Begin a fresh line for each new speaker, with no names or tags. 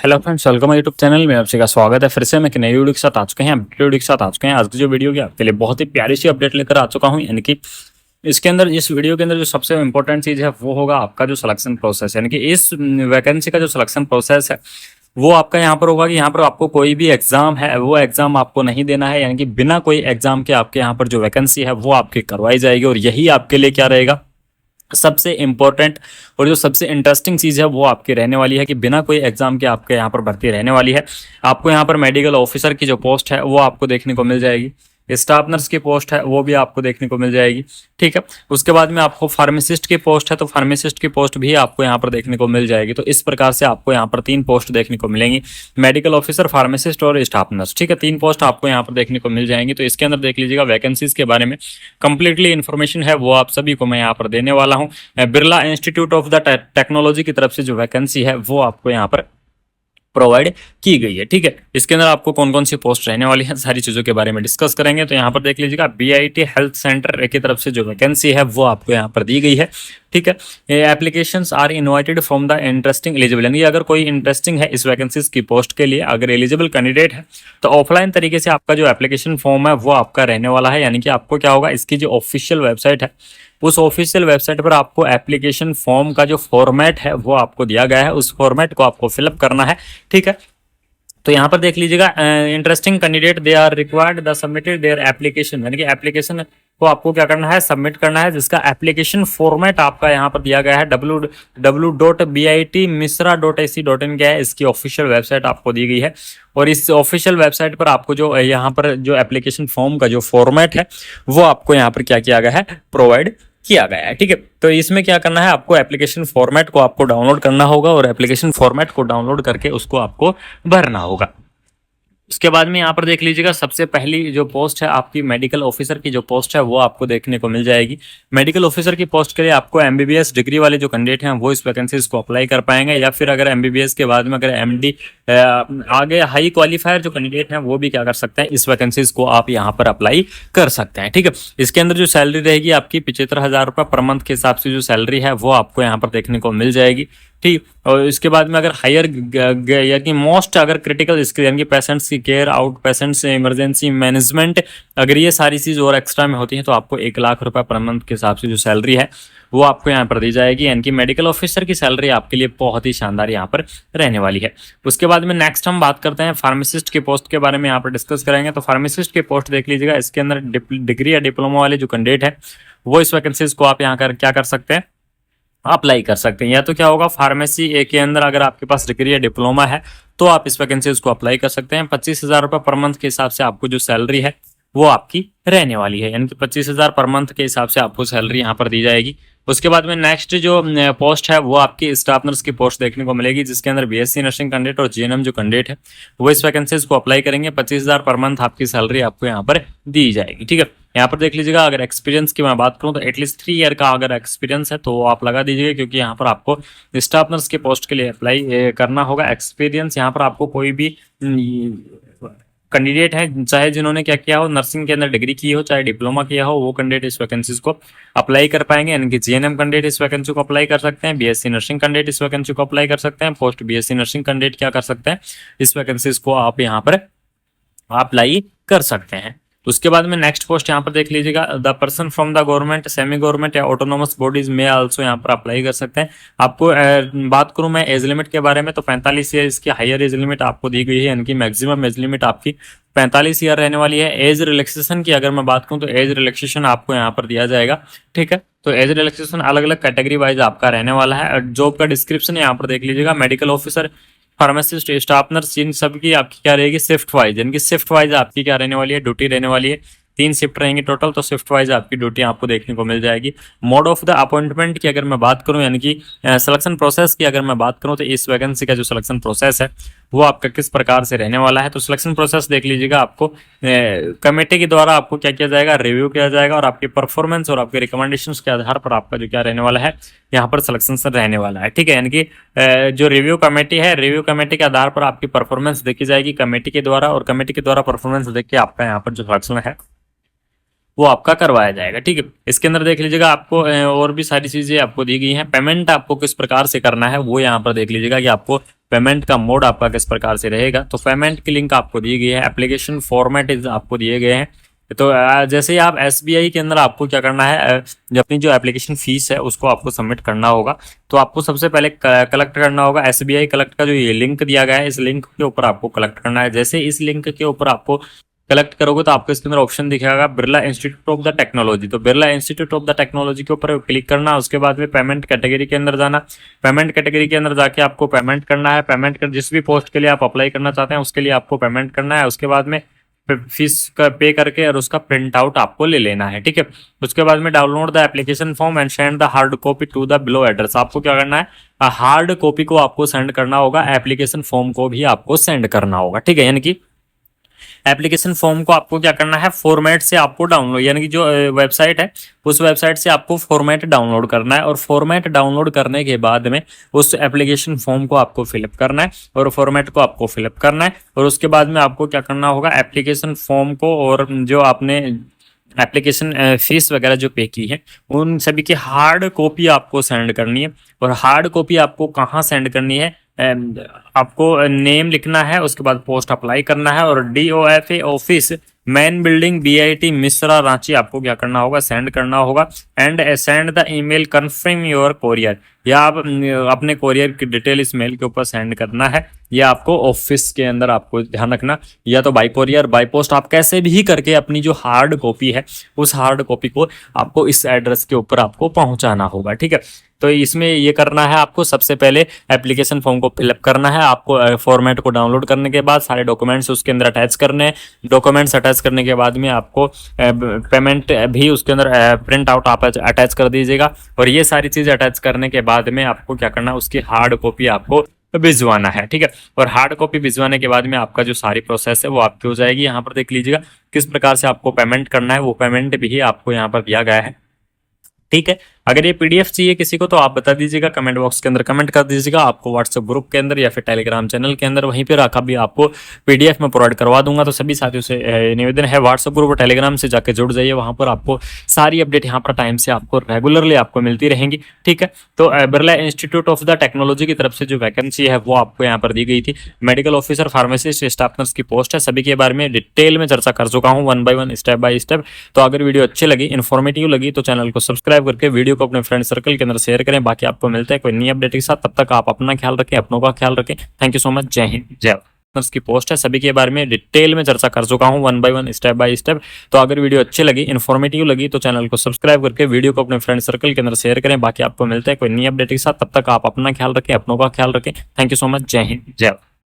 Hello friends, welcome YouTube channel में आपसे का स्वागत है। फिर से मैं एक नई वीडियो के साथ आ चुके हैं वीडियो के साथ आ चुके हैं। आज की जो वीडियो की आपके लिए बहुत ही प्यारी सी अपडेट लेकर आ चुका हूं, यानी कि इसके अंदर इस वीडियो के अंदर जो सबसे इंपॉर्टेंट चीज़ है वो होगा आपका जो सिलेक्शन प्रोसेस, यानी कि इस वैकेंसी का जो सिलेक्शन प्रोसेस है वो आपका यहाँ पर होगा कि यहाँ पर आपको कोई भी एग्जाम है वो एग्जाम आपको नहीं देना है, यानी कि बिना कोई एग्जाम के आपके यहाँ पर जो वैकेंसी है वो आपकी करवाई जाएगी। और यही आपके लिए क्या रहेगा, सबसे इम्पोर्टेंट और जो सबसे इंटरेस्टिंग चीज़ है वो आपकी रहने वाली है कि बिना कोई एग्जाम के आपके यहाँ पर भर्ती रहने वाली है। आपको यहाँ पर मेडिकल ऑफिसर की जो पोस्ट है वो आपको देखने को मिल जाएगी, स्टाफ नर्स की पोस्ट है वो भी आपको देखने को मिल जाएगी, ठीक है। उसके बाद में आपको फार्मासिस्ट की पोस्ट है तो फार्मासिस्ट की पोस्ट भी आपको यहाँ पर देखने को मिल जाएगी। तो इस प्रकार से आपको यहाँ पर 3 पोस्ट देखने को मिलेंगी, मेडिकल ऑफिसर, फार्मासिस्ट और स्टाफ नर्स, ठीक है। 3 पोस्ट आपको यहाँ पर देखने को मिल जाएंगी। तो इसके अंदर देख लीजिएगा वैकेंसीज के बारे में कंप्लीटली इन्फॉर्मेशन है वो आप सभी को मैं यहाँ पर देने वाला हूँ। Birla institute of the technology की तरफ से जो वैकेंसी है वो आपको यहाँ पर प्रोवाइड की गई है, ठीक है। इसके अंदर आपको कौन कौन सी पोस्ट रहने वाली है सारी चीज़ों के बारे में डिस्कस करेंगे। तो यहाँ पर देख लीजिएगा बीआईटी हेल्थ सेंटर की तरफ से जो वैकेंसी है वो आपको यहाँ पर दी गई है, ठीक है। Applications are invited from the interesting eligible, यानी अगर कोई इंटरेस्टिंग है इस वैकेंसीज की पोस्ट के लिए, अगर एलिजिबल कैंडिडेट है तो ऑफलाइन तरीके से आपका जो एप्लीकेशन फॉर्म है वो आपका रहने वाला है। यानी कि आपको क्या होगा, इसकी जो ऑफिशियल वेबसाइट है उस ऑफिशियल वेबसाइट पर आपको एप्लीकेशन फॉर्म का जो फॉर्मेट है वो आपको दिया गया है, उस फॉर्मेट को आपको फिलअप करना है, ठीक है। तो यहाँ पर देख लीजिएगा interesting candidate they are required the submitted their application, यानी कि एप्लीकेशन को आपको क्या करना है, सबमिट करना है, जिसका एप्लीकेशन फॉर्मेट आपका यहाँ पर दिया गया है www.bitmisra.ac.in क्या है, इसकी ऑफिशियल वेबसाइट आपको दी गई है। और इस ऑफिशियल वेबसाइट पर आपको जो यहाँ पर जो एप्लीकेशन फॉर्म का जो फॉर्मेट है वो आपको यहाँ पर क्या किया गया है, प्रोवाइड किया गया है, ठीक है। तो इसमें क्या करना है, आपको एप्लीकेशन फॉर्मेट को आपको डाउनलोड करना होगा और एप्लीकेशन फॉर्मेट को डाउनलोड करके उसको आपको भरना होगा। उसके बाद में यहाँ पर देख लीजिएगा सबसे पहली जो पोस्ट है आपकी मेडिकल ऑफिसर की जो पोस्ट है वो आपको देखने को मिल जाएगी। मेडिकल ऑफिसर की पोस्ट के लिए आपको एमबीबीएस डिग्री वाले जो कैंडिडेट हैं वो इस वैकेंसीज को अप्लाई कर पाएंगे, या फिर अगर एमबीबीएस के बाद में अगर एमडी आगे हाई क्वालिफायर जो कैंडिडेट हैं वो भी क्या कर सकते हैं, इस वैकेंसीज को आप यहाँ पर अप्लाई कर सकते हैं, ठीक है। इसके अंदर जो सैलरी रहेगी आपकी 75,000 रुपये पर मंथ के हिसाब से जो सैलरी है वो आपको यहाँ पर देखने को मिल जाएगी, ठीक। और इसके बाद में अगर हायर यानी मोस्ट अगर क्रिटिकल स्किल यानी कि पेशेंट्स की care, out patients, emergency management, अगर ये सारी चीज़ और एक्स्ट्रा में होती है तो आपको 1,00,000 रुपये पर मंथ के हिसाब से जो सैलरी है वो आपको यहाँ पर दी जाएगी। यानी कि मेडिकल ऑफिसर की सैलरी आपके लिए बहुत ही शानदार यहाँ पर रहने वाली है। उसके बाद में नेक्स्ट हम बात करते हैं फार्मासिस्ट की पोस्ट के बारे में यहाँ पर डिस्कस करेंगे। तो फार्मासिस्ट की पोस्ट देख लीजिएगा, इसके अंदर डिग्री या डिप्लोमा वाले जो कैंडिडेट है वो इस वैकेंसीज को आप यहाँ क्या कर सकते हैं, अप्लाई कर सकते हैं। या तो क्या होगा, फार्मेसी के अंदर अगर आपके पास डिग्री या डिप्लोमा है तो आप इस वैकेंसीज को अप्लाई कर सकते हैं। 25,000 रुपये पर मंथ के हिसाब से आपको जो सैलरी है वो आपकी रहने वाली है, यानी कि 25,000 पर मंथ के हिसाब से आपको सैलरी यहाँ पर दी जाएगी। उसके बाद में नेक्स्ट जो पोस्ट है वो आपकी स्टाफ नर्स की पोस्ट देखने को मिलेगी, जिसके अंदर बीएससी नर्सिंग कैंडिडेट और जीएनएम जो कैंडिडेट है वो इस वैकेंसीज को अप्लाई करेंगे। 25,000 पर मंथ आपकी सैलरी आपको यहाँ पर दी जाएगी, ठीक है। यहाँ पर देख लीजिएगा, अगर एक्सपीरियंस की मैं बात करूँ तो एटलीस्ट 3 ईयर का अगर एक्सपीरियंस है तो आप लगा दीजिएगा, क्योंकि यहाँ पर आपको स्टाफ नर्स के पोस्ट के लिए अप्लाई करना होगा। एक्सपीरियंस यहाँ पर आपको कोई भी कैंडिडेट है चाहे जिन्होंने क्या किया हो, नर्सिंग के अंदर डिग्री की हो चाहे डिप्लोमा किया हो, वो कैंडिडेट इस वैकेंसीज को अप्लाई कर पाएंगे। यानी कि जीएनएम कैंडिडेट इस वैकेंसी को अप्लाई कर सकते हैं, बीएससी नर्सिंग कैंडिडेट इस वैकेंसी को अप्लाई कर सकते हैं, पोस्ट बीएससी नर्सिंग कैंडिडेट क्या कर सकते हैं, इस वैकेंसीज को आप यहाँ पर अप्लाई कर सकते हैं। उसके बाद में नेक्स्ट पोस्ट यहाँ पर देख लीजिएगा, the person from the government, semi government या ऑटोनोमस बॉडीज में आल्सो यहाँ पर अप्लाई कर सकते हैं। आपको बात करूँ मैं एज लिमिट के बारे में तो 45 ईयर इसकी हायर एज लिमिट आपको दी गई है, यानी कि मैक्सिमम एज लिमिट आपकी 45 ईयर रहने वाली है। एज रिलैक्सेशन की अगर मैं बात करूँ तो एज रिलैक्सेशन आपको यहाँ पर दिया जाएगा, ठीक है। तो एज रिलैक्सेशन अलग अलग कैटेगरी वाइज आपका रहने वाला है। जॉब का डिस्क्रिप्शन यहाँ पर देख लीजिएगा, medical officer, pharmacist, staff nurse, इन सब की आपकी क्या रहेगी, शिफ्ट वाइज, यानी कि शिफ्ट वाइज आपकी क्या रहने वाली है, ड्यूटी रहने वाली है। 3 शिफ्ट रहेंगी टोटल, तो शिफ्ट वाइज आपकी ड्यूटी आपको देखने को मिल जाएगी। मोड ऑफ द अपॉइंटमेंट की अगर मैं बात करूं, यानी कि सिलेक्शन प्रोसेस की अगर मैं बात करूं तो इस वैकेंसी का जो सिलेक्शन प्रोसेस है वो आपका किस प्रकार से रहने वाला है। तो सिलेक्शन प्रोसेस देख लीजिएगा, आपको कमेटी के द्वारा आपको क्या किया जाएगा, रिव्यू किया जाएगा और आपकी परफॉर्मेंस और आपके रिकमेंडेशंस के आधार पर आपका जो क्या रहने वाला है, यहाँ पर सिलेक्शन रहने वाला है, ठीक है। यानी कि जो रिव्यू कमेटी है, रिव्यू कमेटी के आधार पर आपकी परफॉर्मेंस देखी जाएगी कमेटी के द्वारा, और कमेटी के द्वारा परफॉर्मेंस देख के आपका यहाँ पर जो सिलेक्शन है वो आपका करवाया जाएगा, ठीक है। इसके अंदर देख लीजिएगा, आपको और भी सारी चीजें आपको दी गई हैं। पेमेंट आपको किस प्रकार से करना है वो यहाँ पर देख लीजिएगा कि आपको पेमेंट का मोड आपका किस प्रकार से रहेगा। तो पेमेंट की लिंक आपको दी गई है, एप्लीकेशन फॉर्मेट आपको दिए गए हैं। तो जैसे ही आप SBI के अंदर आपको क्या करना है, जो अपनी जो एप्लीकेशन फीस है उसको आपको सबमिट करना होगा। तो आपको सबसे पहले कलेक्ट करना होगा SBI कलेक्ट का जो ये लिंक दिया गया है, इस लिंक के ऊपर आपको कलेक्ट करना है। जैसे इस लिंक के ऊपर आपको कलेक्ट करोगे तो आपको इसके अंदर ऑप्शन दिखेगा Birla institute of the technology. तो Birla institute of the technology के ऊपर क्लिक करना, उसके बाद में पेमेंट कैटेगरी के अंदर जाना। पेमेंट कैटेगरी के अंदर जाके आपको पेमेंट करना है। पेमेंट कर जिस भी पोस्ट के लिए आप अप्लाई करना चाहते हैं उसके लिए आपको पेमेंट करना है। उसके बाद में फीस का पे करके और उसका प्रिंट आउट आपको ले लेना है, ठीक है। उसके बाद में download the application form and send the hard copy to the below address. आपको क्या करना है, हार्ड कॉपी को आपको सेंड करना होगा, एप्लीकेशन फॉर्म को भी आपको सेंड करना होगा, ठीक है। यानी कि एप्लीकेशन फॉर्म को आपको क्या करना है, फॉर्मेट से आपको डाउनलोड, यानी कि जो वेबसाइट है उस वेबसाइट से आपको फॉर्मेट डाउनलोड करना है। और फॉर्मेट डाउनलोड करने के बाद में उस एप्लीकेशन फॉर्म को आपको फिलअप करना है और फॉर्मेट को आपको फिलअप करना है। और उसके बाद में आपको क्या करना होगा, एप्लीकेशन फॉर्म को और जो आपने एप्लीकेशन फीस वगैरह जो पे की है उन सभी की हार्ड कॉपी आपको सेंड करनी है। और हार्ड कॉपी आपको कहाँ सेंड करनी है, आपको नेम लिखना है, उसके बाद पोस्ट अप्लाई करना है और DOFA office main building BIT Mishra Ranchi आपको क्या करना होगा, सेंड करना होगा। And send the email confirm your courier, या आप अपने कोरियर की डिटेल इस मेल के ऊपर सेंड करना है। या आपको ऑफिस के अंदर आपको ध्यान रखना, या तो बाई कोरियर बाई पोस्ट, आप कैसे भी करके अपनी जो हार्ड कॉपी है उस हार्ड कॉपी को आपको इस एड्रेस के ऊपर आपको पहुंचाना होगा, ठीक है। तो इसमें ये करना है, आपको सबसे पहले एप्लीकेशन फॉर्म को फिलअप करना है। आपको फॉर्मेट को डाउनलोड करने के बाद सारे डॉक्यूमेंट्स उसके अंदर अटैच करने हैं। डॉक्यूमेंट्स अटैच करने के बाद में आपको पेमेंट भी उसके अंदर प्रिंट आउट आप अटैच कर दीजिएगा। और ये सारी चीज़ अटैच करने के बाद में आपको क्या करना है, उसकी हार्ड कॉपी आपको भिजवाना है, ठीक है। और हार्ड कॉपी भिजवाने के बाद में आपका जो सारी प्रोसेस है वो आपकी हो जाएगी। यहाँ पर देख लीजिएगा किस प्रकार से आपको पेमेंट करना है, वो पेमेंट भी आपको यहाँ पर दिया गया है, ठीक है। अगर ये PDF चाहिए किसी को तो आप बता दीजिएगा, कमेंट बॉक्स के अंदर कमेंट कर दीजिएगा। आपको व्हाट्सएप ग्रुप के अंदर या फिर टेलीग्राम चैनल के अंदर वहीं पे रखा भी आपको PDF में प्रोवाइड करवा दूंगा। तो सभी साथियों से निवेदन है, व्हाट्सएप ग्रुप और टेलीग्राम से जाके जुड़ जाइए, वहां पर आपको सारी अपडेट यहाँ पर टाइम से आपको रेगुलरली आपको मिलती रहेंगी, ठीक है। तो Birla institute of the technology की तरफ से जो वैकेंसी है वो आपको यहाँ पर दी गई थी। Medical officer, pharmacist, staff nurse की पोस्ट है। सभी के बारे में डिटेल में चर्चा कर चुका हूँ, 1 by 1 स्टेप बाय स्टेप। तो अगर वीडियो अच्छी लगी, इन्फॉर्मेटिव लगी तो चैनल को सब्सक्राइब करके वीडियो को अपने फ्रेंड सर्कल के अंदर शेयर करें। बाकी आपको मिलते हैं कोई नई अपडेट के साथ, तब तक आप अपना ख्याल रखें, अपनों का ख्याल रखें। Thank you so much. जय हिंद, जय भारत। की पोस्ट है, सभी के बारे में डिटेल में चर्चा कर चुका हूं, 1 by 1 स्टेप बाय स्टेप। तो अगर वीडियो अच्छी लगी, इन्फॉर्मेटिव लगी तो चैनल को सब्सक्राइब करके वीडियो को अपने फ्रेंड सर्कल के अंदर शेयर करें। बाकी आपको मिलते हैं कोई नई अपडेट के साथ, तब तक आप अपना ख्याल रखें, अपनों का ख्याल रखें। Thank you so much. जय हिंद, जय भारत।